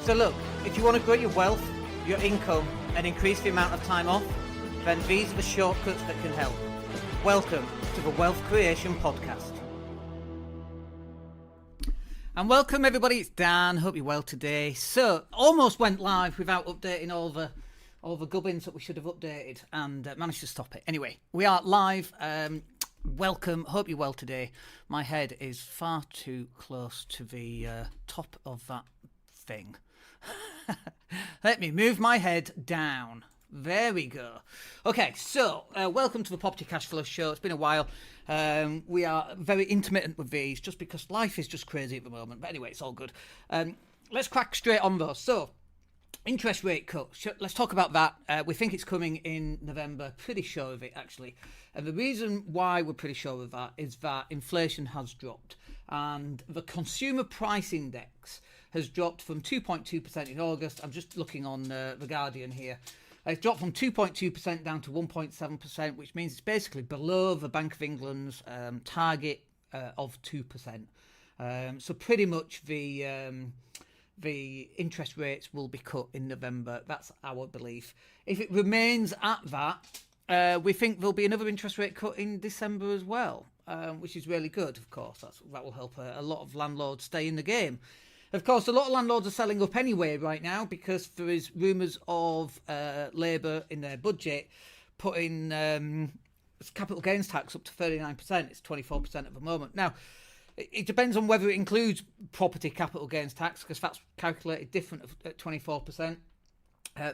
So look, if you want to grow your wealth, your income, and increase the amount of time off, then these are the shortcuts that can help. Welcome to the Wealth Creation Podcast. And welcome everybody, it's Dan, hope you're well today. So, almost went live without updating all the gubbins that we should have updated and managed to stop it. Anyway, we are live. Welcome, hope you're well today. My head is far too close to the top of that thing. Let me move my head down. There we go. Okay, so welcome to the Property Cashflow show. It's been a while. We are very intermittent with these just because life is just crazy at the moment. But anyway, it's all good. Let's crack straight on though. So, interest rate cut. Let's talk about that. We think it's coming in November. Pretty sure of it, actually. And the reason why we're pretty sure of that is that inflation has dropped. And the Consumer Price Index has dropped from 2.2% in August. I'm just looking on The Guardian here. It's dropped from 2.2% down to 1.7%, which means it's basically below the Bank of England's target of 2%. So pretty much the interest rates will be cut in November. That's our belief. If it remains at that, we think there'll be another interest rate cut in December as well, which is really good, of course. That will help a lot of landlords stay in the game. Of course, a lot of landlords are selling up anyway right now because there is rumours of Labour in their budget putting capital gains tax up to 39%. It's 24% at the moment. Now, it depends on whether it includes property capital gains tax because that's calculated different at 24%.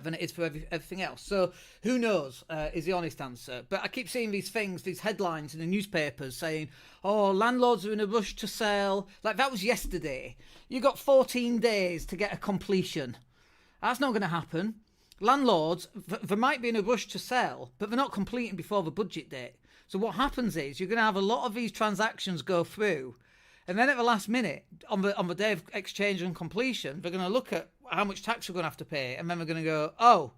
Than it is for everything else. So who knows is the honest answer. But I keep seeing these things, these headlines in the newspapers saying, oh, landlords are in a rush to sell. Like that was yesterday. You got 14 days to get a completion. That's not going to happen. Landlords, they might be in a rush to sell, but they're not completing before the budget date. So what happens is you're going to have a lot of these transactions go through. And then at the last minute, on the day of exchange and completion, they're going to look at how much tax we're going to have to pay. And then we're going to go, oh,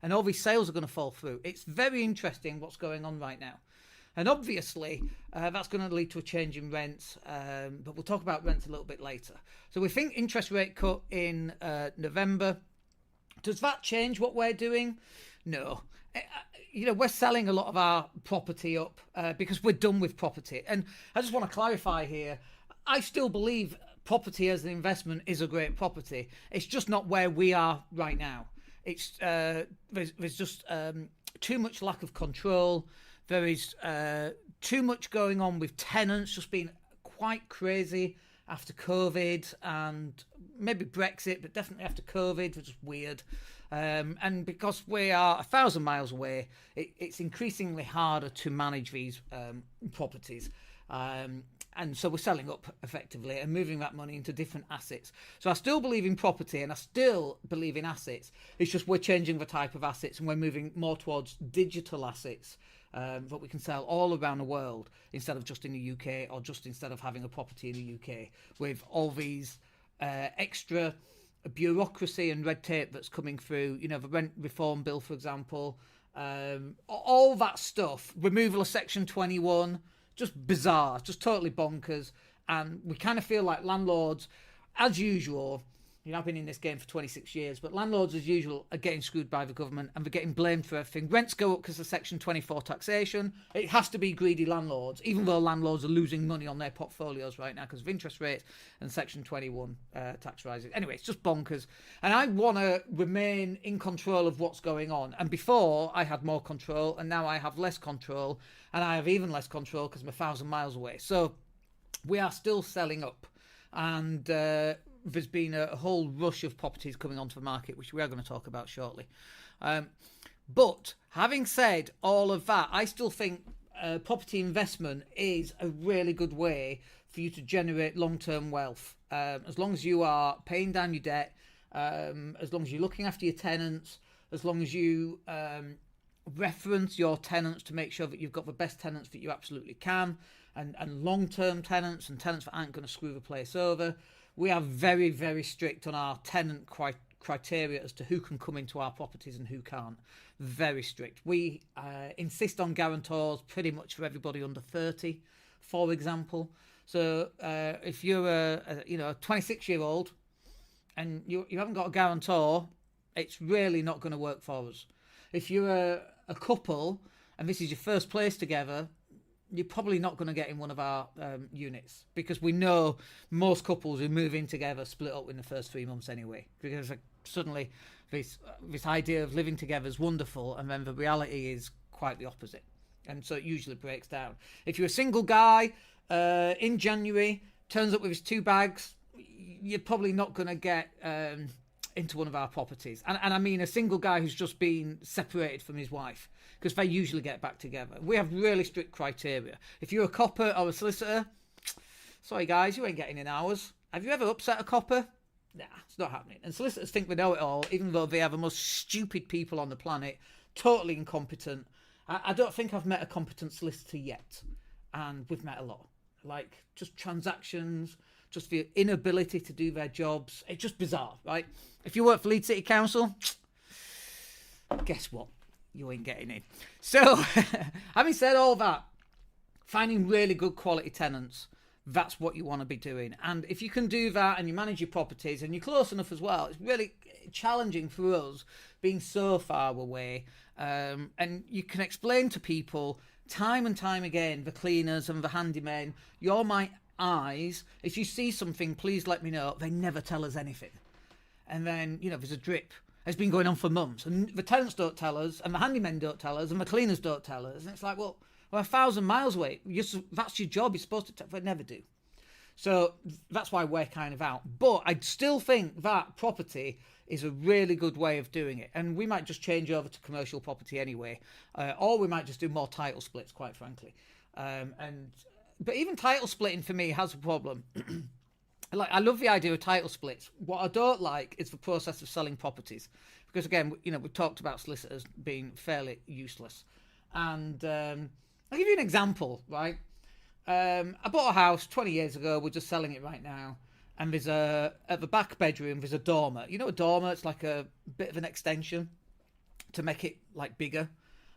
and all these sales are going to fall through. It's very interesting what's going on right now. And obviously, that's going to lead to a change in rents. But we'll talk about rents a little bit later. So we think interest rate cut in November. Does that change what we're doing? No. We're selling a lot of our property up because we're done with property. And I just want to clarify here, I still believe property as an investment is a great property. It's just not where we are right now. It's there's just too much lack of control. There is too much going on with tenants just being quite crazy after COVID and maybe Brexit, but definitely after COVID, which is weird. And because we are 1,000 miles away, it's increasingly harder to manage these properties. And so we're selling up effectively and moving that money into different assets. So I still believe in property and I still believe in assets. It's just we're changing the type of assets and we're moving more towards digital assets that we can sell all around the world instead of just in the UK or just instead of having a property in the UK with all these extra bureaucracy and red tape that's coming through. The rent reform bill, for example, all that stuff, removal of Section 21, just bizarre, just totally bonkers. And we kind of feel like landlords, as usual, I've been in this game for 26 years, but landlords, as usual, are getting screwed by the government and they're getting blamed for everything. Rents go up because of Section 24 taxation. It has to be greedy landlords, even though landlords are losing money on their portfolios right now because of interest rates and Section 21 tax rises. Anyway, it's just bonkers. And I want to remain in control of what's going on. And before, I had more control, and now I have less control, and I have even less control because I'm 1,000 miles away. So we are still selling up. And there's been a whole rush of properties coming onto the market, which we are going to talk about shortly. But having said all of that, I still think property investment is a really good way for you to generate long-term wealth. As long as you are paying down your debt, as long as you're looking after your tenants, as long as you reference your tenants to make sure that you've got the best tenants that you absolutely can, and long-term tenants and tenants that aren't going to screw the place over. We are very, very strict on our tenant criteria as to who can come into our properties and who can't. Very strict. We insist on guarantors pretty much for everybody under 30, for example. So if you're a 26-year-old and you haven't got a guarantor, it's really not going to work for us. If you're a couple and this is your first place together, you're probably not going to get in one of our units, because we know most couples who move in together split up in the first 3 months anyway, because suddenly this idea of living together is wonderful, and then the reality is quite the opposite, and so it usually breaks down. If you're a single guy in January, turns up with his 2 bags, you're probably not going to get into one of our properties. And I mean a single guy who's just been separated from his wife, because they usually get back together. We have really strict criteria. If you're a copper or a solicitor, sorry guys, you ain't getting in ours. Have you ever upset a copper? Nah, it's not happening. And solicitors think they know it all, even though they are the most stupid people on the planet, totally incompetent. I don't think I've met a competent solicitor yet, and we've met a lot. Like, just transactions, just the inability to do their jobs. It's just bizarre, right? If you work for Leeds City Council, guess what? You ain't getting in. So, having said all that, finding really good quality tenants, that's what you want to be doing. And if you can do that and you manage your properties and you're close enough as well, it's really challenging for us being so far away. And you can explain to people time and time again, the cleaners and the handymen, you're my eyes. If you see something, please let me know. They never tell us anything. And then, there's a drip. It's been going on for months. And the tenants don't tell us, and the handymen don't tell us, and the cleaners don't tell us. And it's like, well, we're 1,000 miles away. That's your job. You're supposed to tell. They never do. So that's why we're kind of out. But I still think that property is a really good way of doing it. And we might just change over to commercial property anyway. Or we might just do more title splits, quite frankly. But even title splitting for me has a problem. I love the idea of title splits. What I don't like is the process of selling properties, because again, we've talked about solicitors being fairly useless. And I'll give you an example, right? I bought a house 20 years ago. We're just selling it right now, and there's at the back bedroom there's a dormer. You know, a dormer, it's like a bit of an extension to make it like bigger.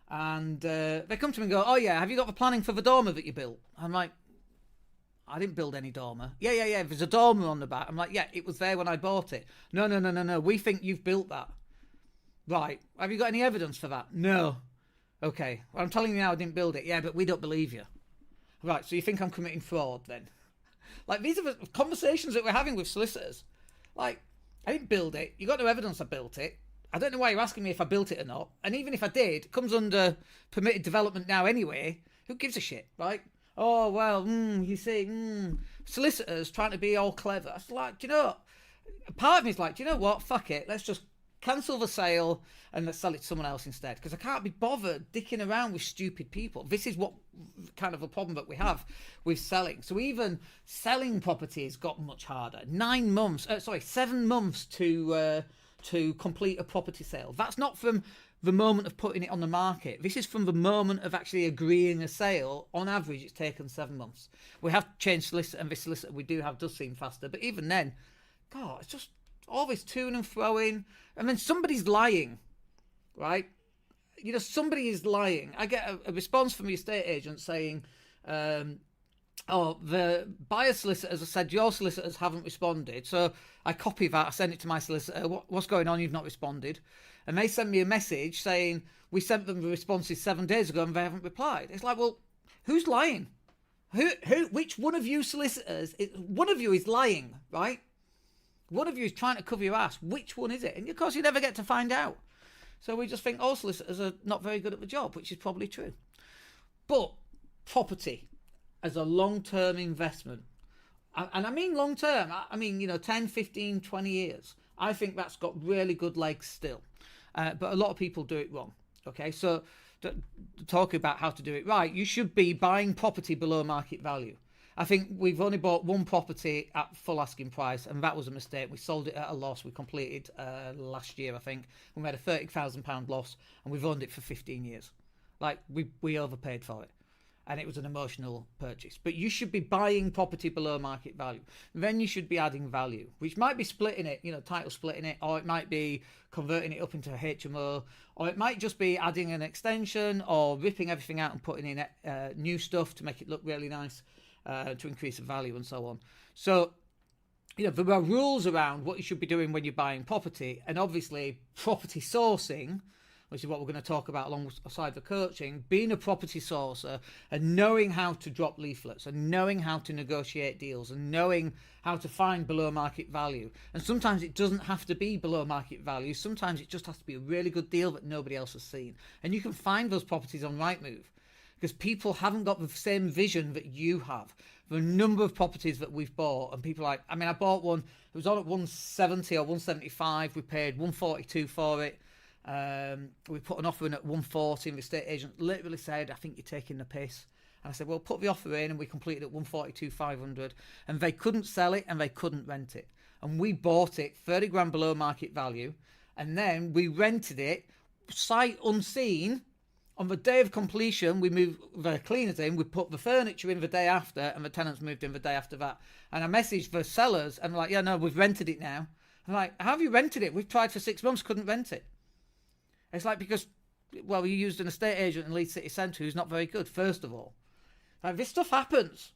And they come to me and go, "Oh yeah, have you got the planning for the dormer that you built?" I'm like, I didn't build any dormer. Yeah. There's a dormer on the back. I'm like, yeah, it was there when I bought it. No. We think you've built that. Right. Have you got any evidence for that? No. Okay. Well, I'm telling you now I didn't build it. Yeah, but we don't believe you. Right. So you think I'm committing fraud then? Like, these are the conversations that we're having with solicitors. Like, I didn't build it. You got no evidence I built it. I don't know why you're asking me if I built it or not. And even if I did, it comes under permitted development now anyway. Who gives a shit, right? Oh, well, you see, solicitors trying to be all clever. It's like, part of me is like, do you know what? Fuck it. Let's just cancel the sale and let's sell it to someone else instead. Because I can't be bothered dicking around with stupid people. This is what kind of a problem that we have with selling. So even selling property has got much harder. 7 months to complete a property sale. That's not from the moment of putting it on the market. This is from the moment of actually agreeing a sale. On average, it's taken 7 months. We have changed solicitor, and this solicitor we do have does seem faster. But even then, God, it's just all this toing and froing. And then somebody's lying, right? Somebody is lying. I get a response from the estate agent saying, the buyer solicitors have said your solicitors haven't responded. So I copy that, I send it to my solicitor. What's going on? You've not responded. And they send me a message saying, we sent them the responses 7 days ago and they haven't replied. It's like, well, who's lying? Which one of you solicitors, one of you is lying, right? One of you is trying to cover your ass. Which one is it? And of course you never get to find out. So we just think all solicitors are not very good at the job, which is probably true. But property as a long-term investment, and I mean long-term, I mean, 10, 15, 20 years, I think that's got really good legs still. But a lot of people do it wrong. Okay, so talking about how to do it right, you should be buying property below market value. I think we've only bought one property at full asking price, and that was a mistake. We sold it at a loss. We completed last year, I think. We made a £30,000 loss, and we've owned it for 15 years. Like, we overpaid for it. And it was an emotional purchase. But you should be buying property below market value. Then you should be adding value, which might be splitting it, title splitting it, or it might be converting it up into a HMO, or it might just be adding an extension or ripping everything out and putting in new stuff to make it look really nice, to increase the value and so on. So there are rules around what you should be doing when you're buying property, and obviously property sourcing, which is what we're going to talk about alongside the coaching, being a property sourcer and knowing how to drop leaflets and knowing how to negotiate deals and knowing how to find below market value. And sometimes it doesn't have to be below market value. Sometimes it just has to be a really good deal that nobody else has seen. And you can find those properties on Rightmove because people haven't got the same vision that you have. The number of properties that we've bought, and people are like, I bought one, it was on at 170 or 175, we paid 142 for it. We put an offer in at 140 and the estate agent literally said, I think you're taking the piss. And I said, well, put the offer in, and we completed at 142,500, and they couldn't sell it and they couldn't rent it. And we bought it 30 grand below market value, and then we rented it sight unseen. On the day of completion, we moved the cleaners in, we put the furniture in the day after, and the tenants moved in the day after that. And I messaged the sellers, and they're like, yeah, no, we've rented it now. I'm like, how have you rented it? We've tried for 6 months, couldn't rent it. It's like, because, well, you used an estate agent in Leeds City Centre who's not very good, first of all. Like, this stuff happens.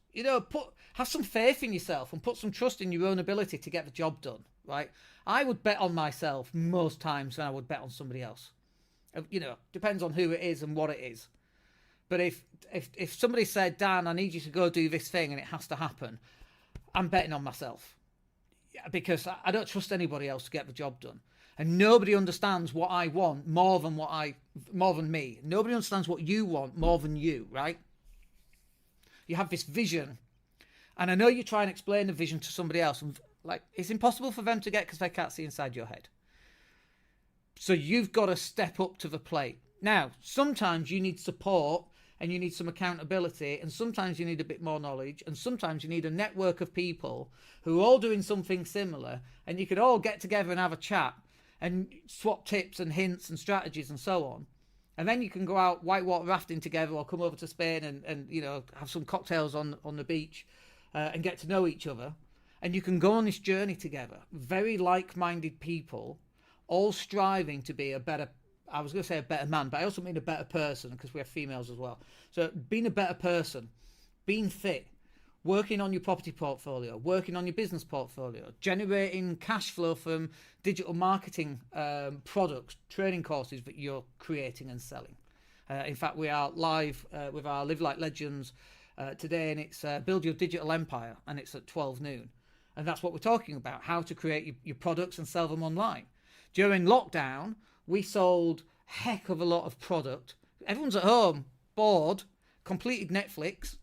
Have some faith in yourself and put some trust in your own ability to get the job done, right? I would bet on myself most times than I would bet on somebody else. Depends on who it is and what it is. But if somebody said, Dan, I need you to go do this thing and it has to happen, I'm betting on myself. Because I don't trust anybody else to get the job done. And nobody understands what I want more than me. Nobody understands what you want more than you, right? You have this vision. And I know you try and explain the vision to somebody else. And it's impossible for them to get because they can't see inside your head. So you've got to step up to the plate. Now, sometimes you need support and you need some accountability, and sometimes you need a bit more knowledge, and sometimes you need a network of people who are all doing something similar, and you could all get together and have a chat and swap tips and hints and strategies and so on. And then you can go out whitewater rafting together or come over to Spain and have some cocktails on the beach and get to know each other. And you can go on this journey together. Very like-minded people, all striving to be a better man, but I also mean a better person because we have females as well. So being a better person, being fit, working on your property portfolio, working on your business portfolio, generating cash flow from digital marketing products, training courses that you're creating and selling. In fact, we are live with our Live Like Legends today, and it's Build Your Digital Empire, and it's at 12 noon. And that's what we're talking about, how to create your products and sell them online. During lockdown, we sold heck of a lot of product. Everyone's at home, bored, completed Netflix,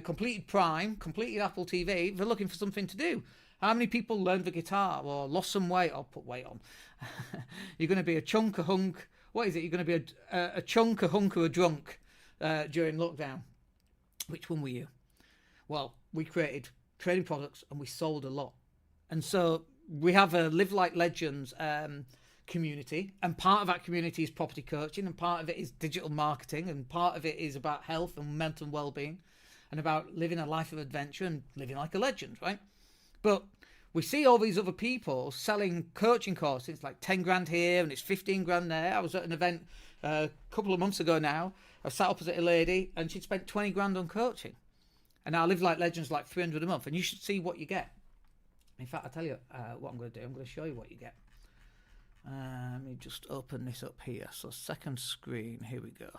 completed Prime, completed Apple TV. They're looking for something to do. How many people learned the guitar or lost some weight or put weight on? You're going to be a chunk, a hunk. What is it? You're going to be a chunk, a hunk, or a drunk during lockdown. Which one were you? Well, we created trading products and we sold a lot. And so we have a Live Like Legends community, and part of that community is property coaching, and part of it is digital marketing, and part of it is about health and mental well-being, and about living a life of adventure and living like a legend, right? But we see all these other people selling coaching courses. It's like 10 grand here and it's 15 grand there. I was at an event a couple of months ago now. I sat opposite a lady and she'd spent 20 grand on coaching. And now Live Like Legends like 300 a month, and you should see what you get. In fact, I'll tell you what I'm going to do. I'm going to show you what you get. Let me just open this up here. So second screen, here we go.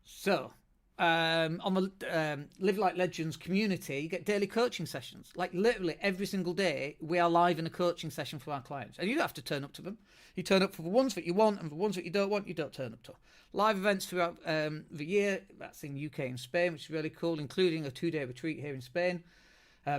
So on the Live Like Legends community, you get daily coaching sessions. Like literally every single day, we are live in a coaching session for our clients. And you don't have to turn up to them. You turn up for the ones that you want, and the ones that you don't want, you don't turn up to. Live events throughout the year. That's in UK and Spain, which is really cool, including a 2-day retreat here in Spain.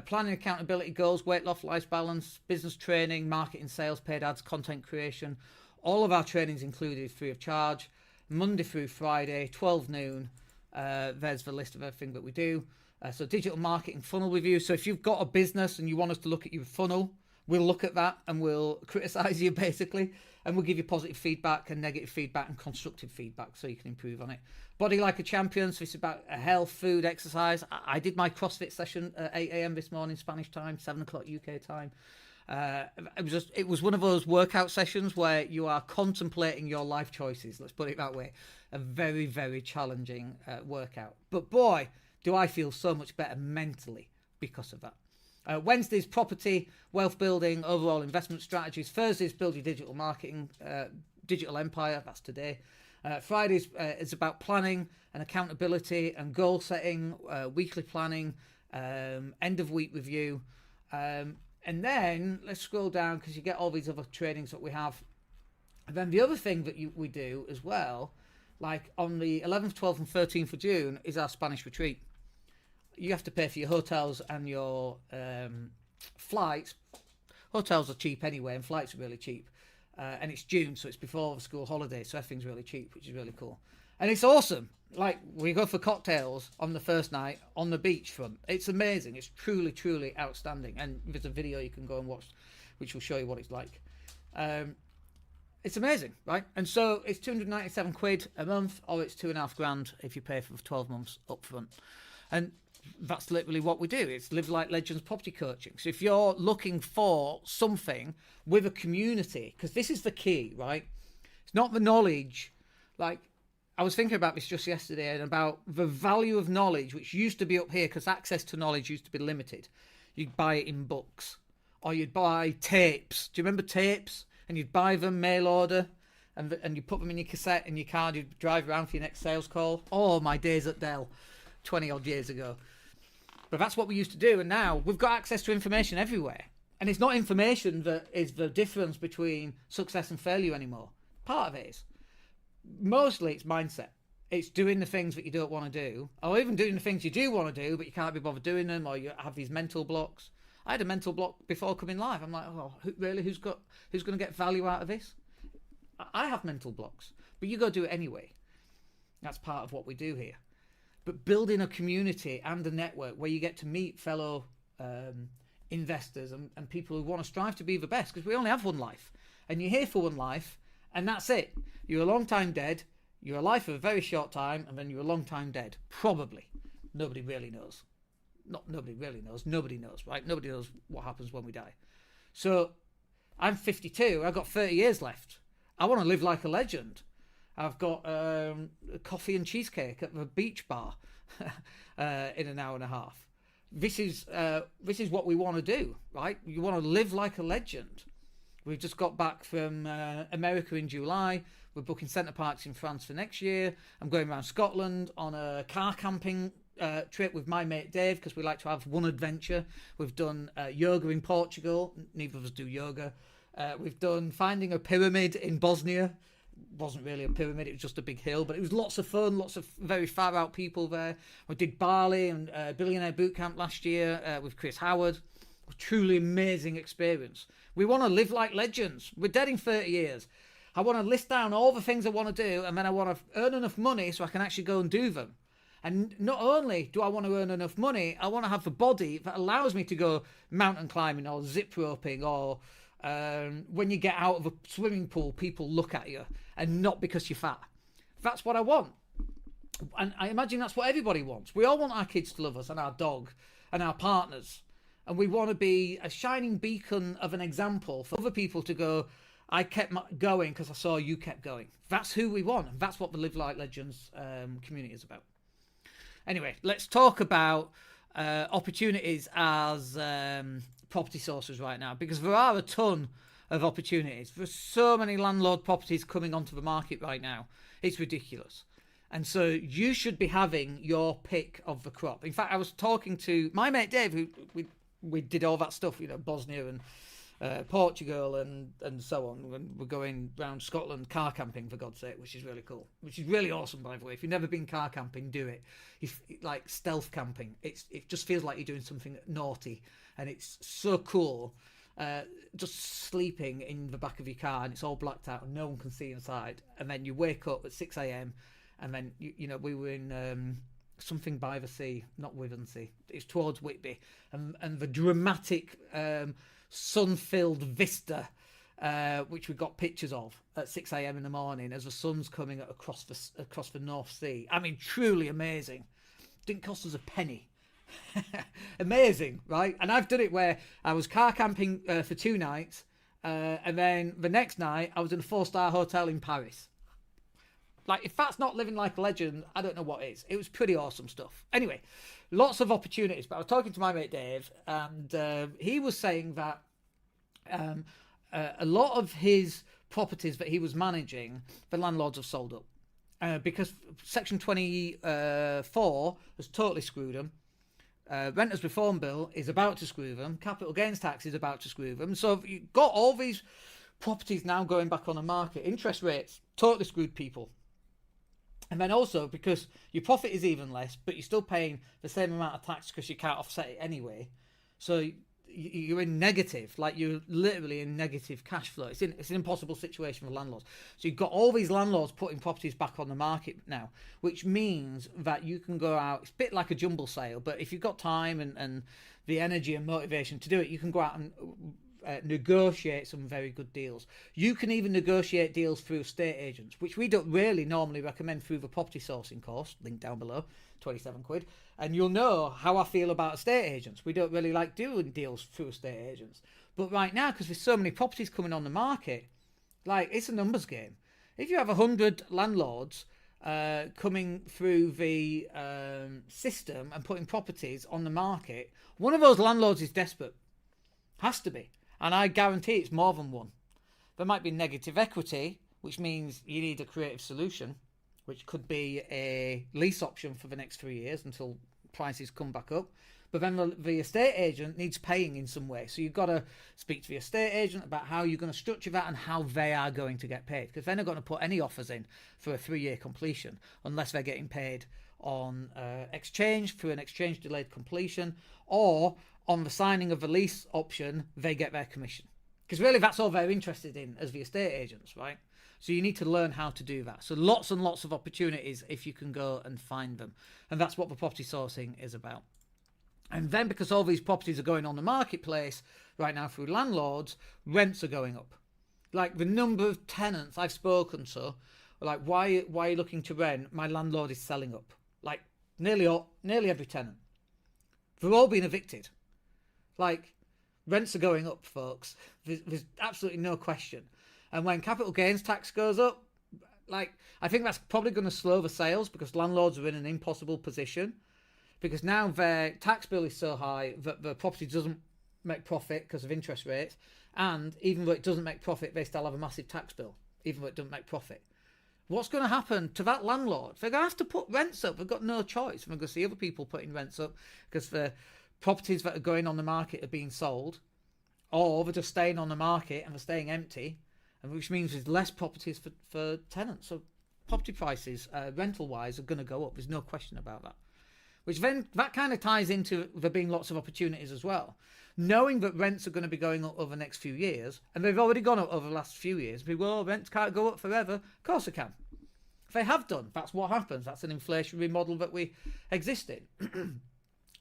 Planning, accountability, goals, weight loss, life balance, business training, marketing, sales, paid ads, content creation. All of our trainings included free of charge. Monday through Friday, 12 noon. There's the list of everything that we do. So digital marketing funnel review. So if you've got a business and you want us to look at your funnel, we'll look at that and we'll criticize you basically. And we'll give you positive feedback and negative feedback and constructive feedback so you can improve on it. Body Like a Champion. So it's about health, food, exercise. I did my CrossFit session at 8 a.m. this morning, Spanish time, 7 o'clock UK time. It was one of those workout sessions where you are contemplating your life choices. Let's put it that way. A very, very challenging workout. But boy, do I feel so much better mentally because of that. Wednesday's property, wealth building, overall investment strategies. Thursday's build your digital marketing, digital empire. That's today. Fridays is about planning and accountability and goal setting, weekly planning, end of week review. And then let's scroll down because you get all these other trainings that we have. And then the other thing that we do as well, like on the 11th, 12th and 13th of June is our Spanish retreat. You have to pay for your hotels and your flights. Hotels are cheap anyway, and flights are really cheap. And it's June, so it's before the school holidays, so everything's really cheap, which is really cool. And it's awesome. Like, we go for cocktails on the first night on the beachfront. It's amazing. It's truly, truly outstanding. And there's a video you can go and watch, which will show you what it's like. It's amazing, right? And so it's 297 quid a month, or it's $2,500 if you pay for 12 months up front. And that's literally what we do. It's Live Like Legends property coaching. So if you're looking for something with a community, because this is the key, right? It's not the knowledge. Like, I was thinking about this just yesterday and about the value of knowledge, which used to be up here because access to knowledge used to be limited. You'd buy it in books, or you'd buy tapes. Do you remember tapes? And you'd buy them, mail order, and you put them in your cassette in your car. You'd drive around for your next sales call. Oh, my days at Dell, 20 odd years ago. But that's what we used to do, and now we've got access to information everywhere. And it's not information that is the difference between success and failure anymore. Part of it is. Mostly it's mindset. It's doing the things that you don't want to do, or even doing the things you do want to do, but you can't be bothered doing them, or you have these mental blocks. I had a mental block before coming live. I'm like, oh, really? Who's going to get value out of this? I have mental blocks, but you go do it anyway. That's part of what we do here. But building a community and a network where you get to meet fellow investors and people who want to strive to be the best, because we only have one life, and you're here for one life, and that's it. You're a long time dead. You're alive for a very short time, and then you're a long time dead. Probably. Nobody really knows. Nobody really knows. Nobody knows, right? Nobody knows what happens when we die. So I'm 52. I've got 30 years left. I want to live like a legend. I've got coffee and cheesecake at the beach bar in an hour and a half. This is what we want to do, right? You want to live like a legend. We've just got back from America in July. We're booking Centre Parks in France for next year. I'm going around Scotland on a car camping trip with my mate Dave, because we like to have one adventure. We've done yoga in Portugal. Neither of us do yoga. We've done finding a pyramid in Bosnia. Wasn't really a pyramid, it was just a big hill, but it was lots of fun, lots of very far out people there. We did Bali and Billionaire Bootcamp last year with Chris Howard. A truly amazing experience. We want to live like legends. We're dead in 30 years. I want to list down all the things I want to do, and then I want to earn enough money so I can actually go and do them. And not only do I want to earn enough money, I want to have the body that allows me to go mountain climbing or zip roping, or when you get out of a swimming pool, people look at you, and not because you're fat. That's what I want. And I imagine that's what everybody wants. We all want our kids to love us, and our dog, and our partners. And we want to be a shining beacon of an example for other people to go, I kept going because I saw you kept going. That's who we want. And that's what the Live Like Legends community is about. Anyway, let's talk about opportunities as property sources right now, because there are a ton of opportunities. There's so many landlord properties coming onto the market right now. It's ridiculous. And so you should be having your pick of the crop. In fact, I was talking to my mate Dave, who we did all that stuff, Bosnia and Portugal and so on. When we're going around Scotland car camping, for God's sake, which is really cool, which is really awesome, by the way. If you've never been car camping, do it. If like stealth camping, it just feels like you're doing something naughty, and it's so cool. Just sleeping in the back of your car, and it's all blacked out and no one can see inside, and then you wake up at 6 a.m. and then we were in something by the sea, not Wivensea, it's towards Whitby, and the dramatic sun-filled vista which we got pictures of at 6 a.m. in the morning as the sun's coming across the North Sea. I mean, truly amazing. Didn't cost us a penny. Amazing, right? And I've done it where I was car camping for 2 nights, and then the next night I was in a 4-star hotel in Paris. Like, if that's not living like a legend, I don't know what is. It was pretty awesome stuff. Anyway, lots of opportunities. But I was talking to my mate Dave, and he was saying that a lot of his properties that he was managing, the landlords have sold up. Because Section 24 has totally screwed them. Renters Reform Bill is about to screw them. Capital gains tax is about to screw them. So you've got all these properties now going back on the market. Interest rates totally screwed people. And then also, because your profit is even less, but you're still paying the same amount of tax because you can't offset it anyway. So you're in negative, like you're literally in negative cash flow. It's an impossible situation for landlords. So you've got all these landlords putting properties back on the market now, which means that you can go out. It's a bit like a jumble sale, but if you've got time and the energy and motivation to do it, you can go out and negotiate some very good deals. You can even negotiate deals through estate agents, which we don't really normally recommend through the property sourcing course, link down below, 27 quid. And you'll know how I feel about estate agents. We don't really like doing deals through estate agents. But right now, because there's so many properties coming on the market, like, it's a numbers game. If you have 100 landlords coming through the system and putting properties on the market, one of those landlords is desperate. Has to be. And I guarantee it's more than one. There might be negative equity, which means you need a creative solution, which could be a lease option for the next 3 years until prices come back up. But then the estate agent needs paying in some way. So you've got to speak to the estate agent about how you're going to structure that and how they are going to get paid. Because they're not going to put any offers in for a 3-year completion unless they're getting paid on exchange, through an exchange delayed completion, or on the signing of the lease option, they get their commission. Because really that's all they're interested in as the estate agents, right? So you need to learn how to do that. So lots and lots of opportunities if you can go and find them. And that's what the property sourcing is about. And then because all these properties are going on the marketplace right now through landlords, rents are going up. Like the number of tenants I've spoken to, like, why are you looking to rent? My landlord is selling up. Like nearly every tenant. They're all being evicted. Like, rents are going up, folks. There's absolutely no question. And when capital gains tax goes up, like, I think that's probably going to slow the sales because landlords are in an impossible position. Because now their tax bill is so high that the property doesn't make profit because of interest rates. And even though it doesn't make profit, they still have a massive tax bill, even though it doesn't make profit. What's going to happen to that landlord? They're going to have to put rents up. They've got no choice. We're going to see other people putting rents up because the properties that are going on the market are being sold, or they're just staying on the market and they're staying empty, and which means there's less properties for tenants. So property prices, rental-wise, are going to go up. There's no question about that. Which then, that kind of ties into there being lots of opportunities as well. Knowing that rents are going to be going up over the next few years, and they've already gone up over the last few years, rents can't go up forever. Of course they can. If they have done, that's what happens. That's an inflationary model that we exist in.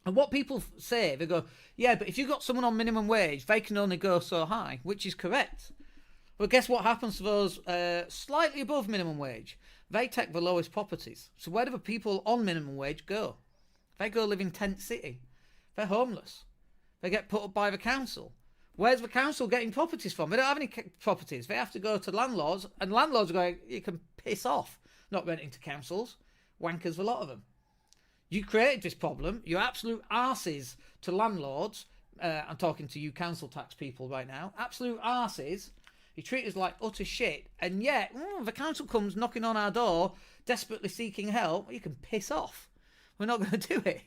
And what people say, they go, yeah, but if you've got someone on minimum wage, they can only go so high, which is correct. But guess what happens to those slightly above minimum wage? They take the lowest properties. So where do the people on minimum wage go? They go live in tent city. They're homeless. They get put up by the council. Where's the council getting properties from? They don't have any properties. They have to go to landlords, and landlords are going, you can piss off not renting to councils. Wankers, a lot of them. You created this problem. You're absolute arses to landlords. I'm talking to you council tax people right now. Absolute arses. You treat us like utter shit. And yet, the council comes knocking on our door, desperately seeking help. You can piss off. We're not going to do it.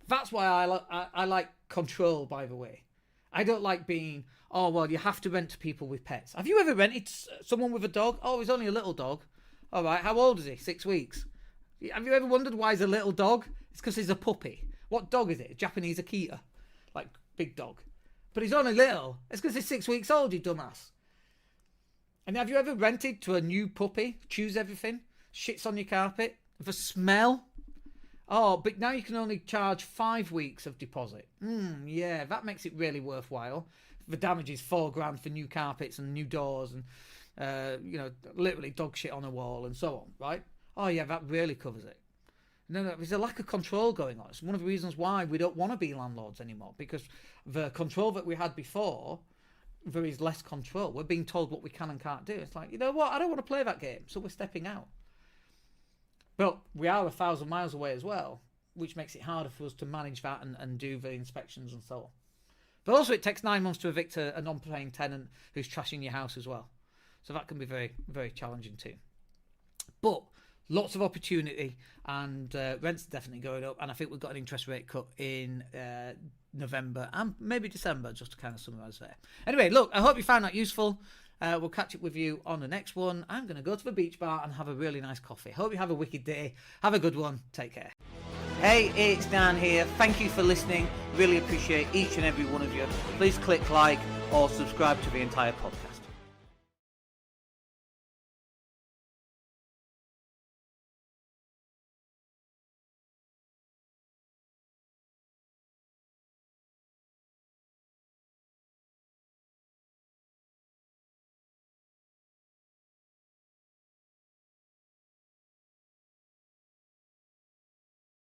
That's why I like control, by the way. I don't like being, oh, well, you have to rent to people with pets. Have you ever rented someone with a dog? Oh, he's only a little dog. All right, how old is he? 6 weeks. Have you ever wondered why he's a little dog? It's because he's a puppy. What dog is it? A Japanese Akita. Like, big dog. But he's only little. It's because he's 6 weeks old, you dumbass. And have you ever rented to a new puppy? Chews everything. Shits on your carpet. The smell. Oh, but now you can only charge 5 weeks of deposit. Yeah, that makes it really worthwhile. The damage is $4,000 for new carpets and new doors and, literally dog shit on a wall and so on, right? Oh, yeah, that really covers it. No, there's a lack of control going on. It's one of the reasons why we don't want to be landlords anymore, because the control that we had before there is less control. We're being told what we can and can't do. It's like, you know what? I don't want to play that game, so we're stepping out. But we are 1,000 miles away as well, which makes it harder for us to manage that and do the inspections and so on. But also it takes 9 months to evict a non-paying tenant who's trashing your house as well. So that can be very, very challenging too. But lots of opportunity, and rents are definitely going up. And I think we've got an interest rate cut in November and maybe December, just to kind of summarise there. Anyway, look, I hope you found that useful. We'll catch up with you on the next one. I'm going to go to the beach bar and have a really nice coffee. Hope you have a wicked day. Have a good one. Take care. Hey, it's Dan here. Thank you for listening. Really appreciate each and every one of you. Please click like or subscribe to the entire podcast.